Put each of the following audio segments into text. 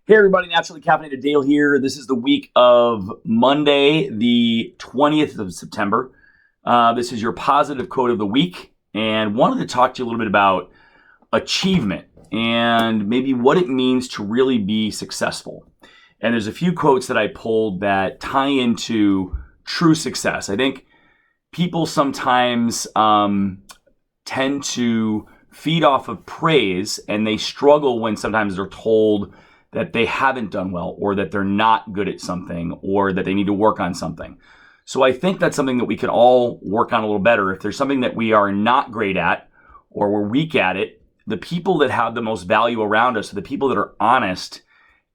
Hey everybody, Naturally Caffeinated Dale here. This is the week of Monday, the 20th of September. This is your positive quote of the week, and wanted to talk to you a little bit about achievement and maybe what it means to really be successful. And there's a few quotes that I pulled that tie into true success. I think people sometimes tend to feed off of praise, and they struggle when sometimes they're told that they haven't done well, or that they're not good at something, or that they need to work on something. So I think that's something that we could all work on a little better. If there's something that we are not great at, or we're weak at it, the people that have the most value around us are the people that are honest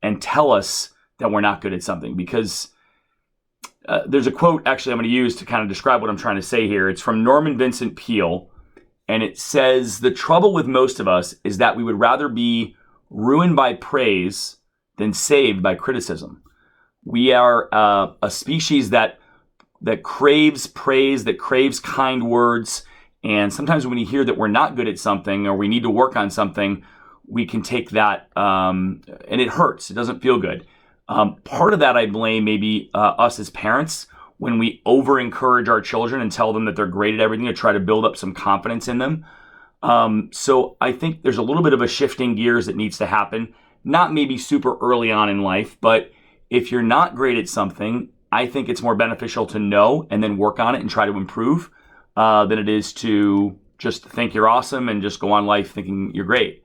and tell us that we're not good at something. Because there's a quote actually I'm going to use to kind of describe what I'm trying to say here. It's from Norman Vincent Peale, and it says, "The trouble with most of us is that we would rather be ruined by praise than saved by criticism." We are a species that craves praise, that craves kind words, and sometimes when we hear that we're not good at something or we need to work on something, we can take that and it hurts. It doesn't feel good. Part of that I blame maybe us as parents, when we over-encourage our children and tell them that they're great at everything to try to build up some confidence in them. So I think there's a little bit of a shifting gears that needs to happen, not maybe super early on in life, but if you're not great at something, I think it's more beneficial to know and then work on it and try to improve than it is to just think you're awesome and just go on life thinking you're great.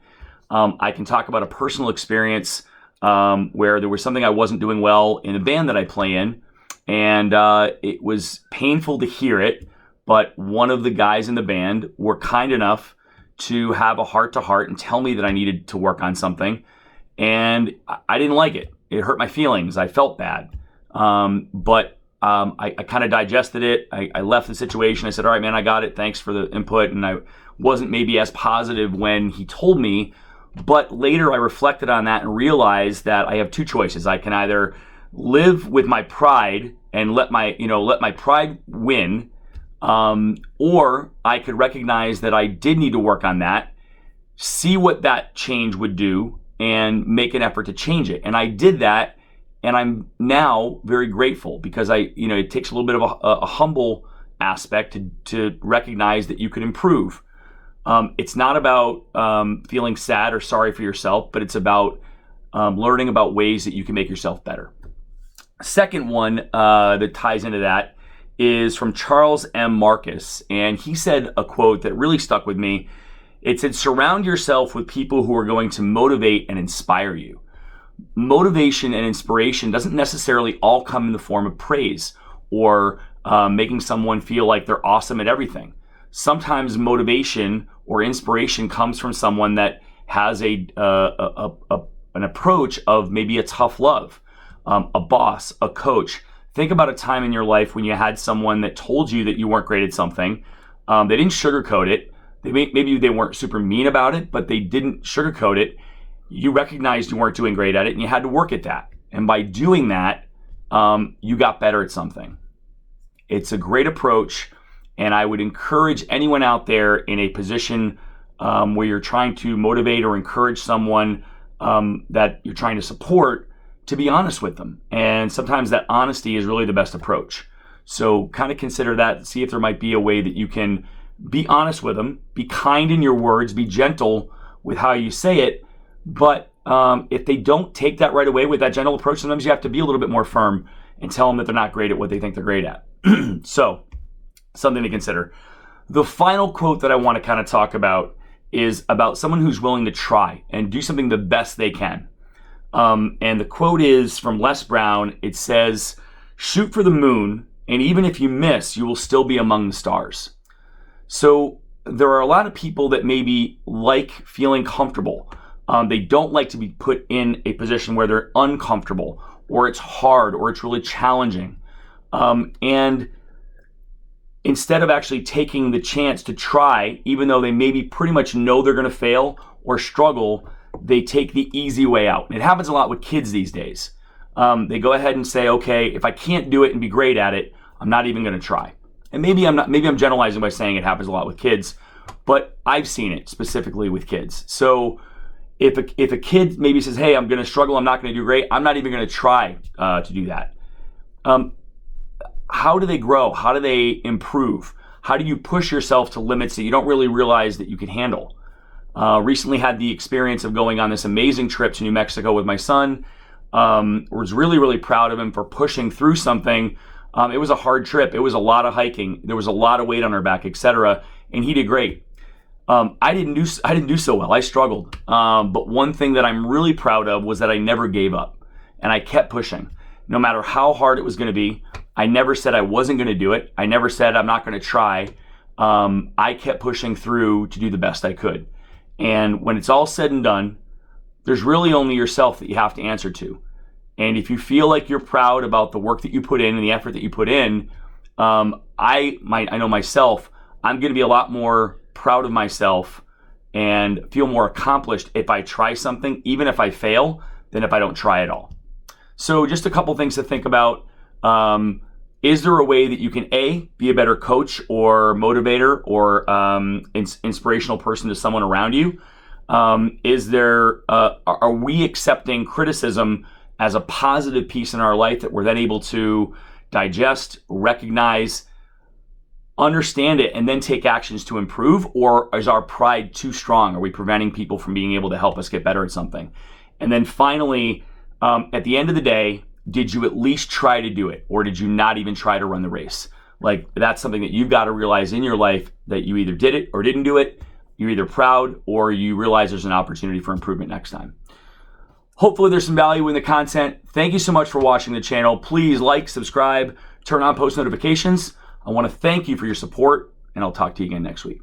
I can talk about a personal experience where there was something I wasn't doing well in a band that I play in, and it was painful to hear it, but one of the guys in the band were kind enough to have a heart-to-heart and tell me that I needed to work on something. And I didn't like it. It hurt my feelings. I felt bad. But I kind of digested it. I left the situation. I said, all right, man, I got it. Thanks for the input. And I wasn't maybe as positive when he told me. But later I reflected on that and realized that I have two choices. I can either live with my pride and let my pride win, or I could recognize that I did need to work on that, see what that change would do, and make an effort to change it. And I did that, and I'm now very grateful because it takes a little bit of a humble aspect to recognize that you could improve. It's not about feeling sad or sorry for yourself, but it's about learning about ways that you can make yourself better. Second one that ties into that is from Charles M. Marcus, and he said a quote that really stuck with me. It said, "Surround yourself with people who are going to motivate and inspire you." Motivation and inspiration doesn't necessarily all come in the form of praise or making someone feel like they're awesome at everything. Sometimes motivation or inspiration comes from someone that has an approach of maybe a tough love, a boss, a coach. Think about a time in your life when you had someone that told you that you weren't great at something. They didn't sugarcoat it. Maybe they weren't super mean about it, but they didn't sugarcoat it. You recognized you weren't doing great at it, and you had to work at that. And by doing that, you got better at something. It's a great approach, and I would encourage anyone out there in a position where you're trying to motivate or encourage someone that you're trying to support, to be honest with them. And sometimes that honesty is really the best approach. So kind of consider that, see if there might be a way that you can be honest with them, be kind in your words, be gentle with how you say it. But if they don't take that right away with that gentle approach, sometimes you have to be a little bit more firm and tell them that they're not great at what they think they're great at. So something to consider. The final quote that I want to kind of talk about is about someone who's willing to try and do something the best they can. And the quote is from Les Brown. It says, "Shoot for the moon, and even if you miss, you will still be among the stars." So there are a lot of people that maybe like feeling comfortable. They don't like to be put in a position where they're uncomfortable, or it's hard, or it's really challenging. And instead of actually taking the chance to try, even though they maybe pretty much know they're going to fail or struggle, they take the easy way out. And it happens a lot with kids these days. They go ahead and say, okay, if I can't do it and be great at it, I'm not even going to try. And maybe I'm generalizing by saying it happens a lot with kids, but I've seen it specifically with kids. So If a kid maybe says, hey, I'm going to struggle, I'm not going to do great, I'm not even going to try to do that. How do they grow? How do they improve? How do you push yourself to limits that you don't really realize that you can handle? Recently had the experience of going on this amazing trip to New Mexico with my son. Was really, really proud of him for pushing through something. It was a hard trip. It was a lot of hiking. There was a lot of weight on our back, etc. And he did great. I didn't do so well. I struggled. But one thing that I'm really proud of was that I never gave up, and I kept pushing. No matter how hard it was going to be, I never said I wasn't going to do it. I never said I'm not going to try. I kept pushing through to do the best I could. And when it's all said and done, there's really only yourself that you have to answer to. And if you feel like you're proud about the work that you put in and the effort that you put in, I know myself, I'm going to be a lot more proud of myself and feel more accomplished if I try something, even if I fail, than if I don't try at all. So just a couple things to think about. Is there a way that you can be a better coach or motivator or inspirational person to someone around you? Are we accepting criticism as a positive piece in our life that we're then able to digest, recognize, understand it, and then take actions to improve? Or is our pride too strong? Are we preventing people from being able to help us get better at something? And then finally, at the end of the day, did you at least try to do it? Or did you not even try to run the race? Like, that's something that you've got to realize in your life, that you either did it or didn't do it. You're either proud or you realize there's an opportunity for improvement next time. Hopefully there's some value in the content. Thank you so much for watching the channel. Please like, subscribe, turn on post notifications. I want to thank you for your support, and I'll talk to you again next week.